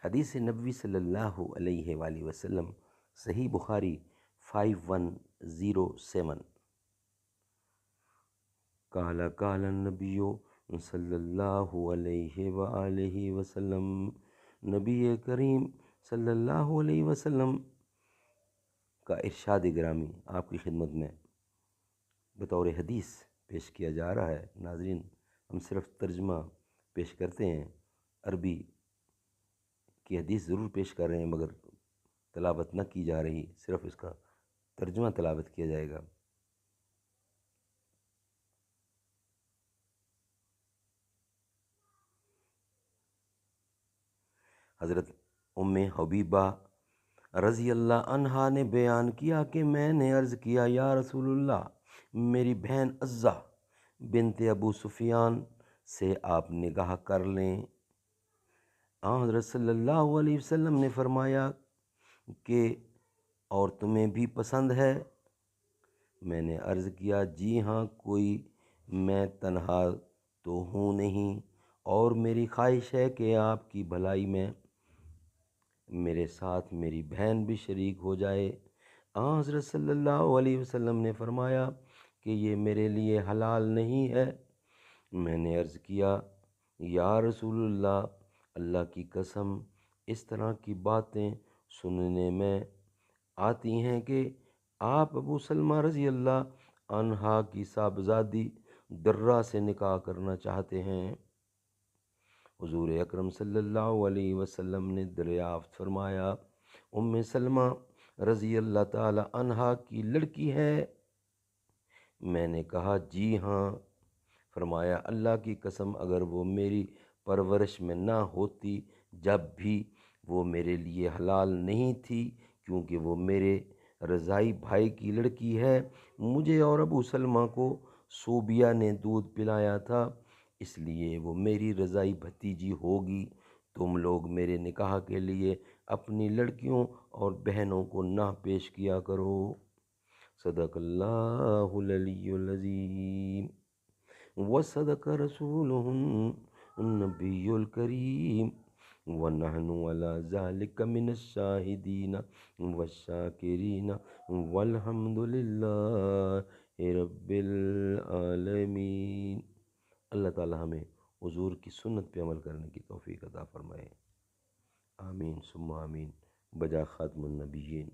حدیث نبوی صلی اللہ علیہ وآلہ وسلم، صحیح بخاری 5107۔ قال قال النبی صلی اللہ علیہ وآلہ وسلم، نبی کریم صلی اللہ علیہ وسلم کا ارشاد گرامی آپ کی خدمت میں بطور حدیث پیش کیا جا رہا ہے۔ ناظرین، ہم صرف ترجمہ پیش کرتے ہیں، عربی کی حدیث ضرور پیش کر رہے ہیں مگر تلاوت نہ کی جا رہی، صرف اس کا ترجمہ تلاوت کیا جائے گا۔ حضرت ام حبیبہ رضی اللہ عنہا نے بیان کیا کہ میں نے عرض کیا، یا رسول اللہ، میری بہن عزہ بنت ابو سفیان سے آپ نکاح کر لیں۔ حضرت صلی اللہ علیہ وسلم نے فرمایا کہ اور تمہیں بھی پسند ہے؟ میں نے عرض کیا، جی ہاں، کوئی میں تنہا تو ہوں نہیں، اور میری خواہش ہے کہ آپ کی بھلائی میں میرے ساتھ میری بہن بھی شریک ہو جائے۔ حضرت صلی اللہ علیہ وسلم نے فرمایا کہ یہ میرے لیے حلال نہیں ہے۔ میں نے عرض کیا، یا رسول اللہ، اللہ کی قسم، اس طرح کی باتیں سننے میں آتی ہیں کہ آپ ابو سلمہ رضی اللہ عنہا کی صاحبزادی درہ سے نکاح کرنا چاہتے ہیں۔ حضور اکرم صلی اللہ علیہ وسلم نے دریافت فرمایا، ام سلمہ رضی اللہ تعالی عنہا کی لڑکی ہے؟ میں نے کہا، جی ہاں۔ فرمایا، اللہ کی قسم، اگر وہ میری پرورش میں نہ ہوتی جب بھی وہ میرے لیے حلال نہیں تھی، کیونکہ وہ میرے رضائی بھائی کی لڑکی ہے۔ مجھے اور ابو سلمہ کو صوبیہ نے دودھ پلایا تھا، اس لیے وہ میری رضائی بھتیجی ہوگی۔ تم لوگ میرے نکاح کے لیے اپنی لڑکیوں اور بہنوں کو نہ پیش کیا کرو۔ صدق اللہ العلی العظیم وصدق رسولہ النبی الکریم ونحن علی ذلک من الشاہدین والشاکرین والحمد للہ رب العالمین۔ اللہ تعالی ہمیں حضور کی سنت پہ عمل کرنے کی توفیق عطا فرمائے، آمین ثم آمین، بجا خاتم النبیین۔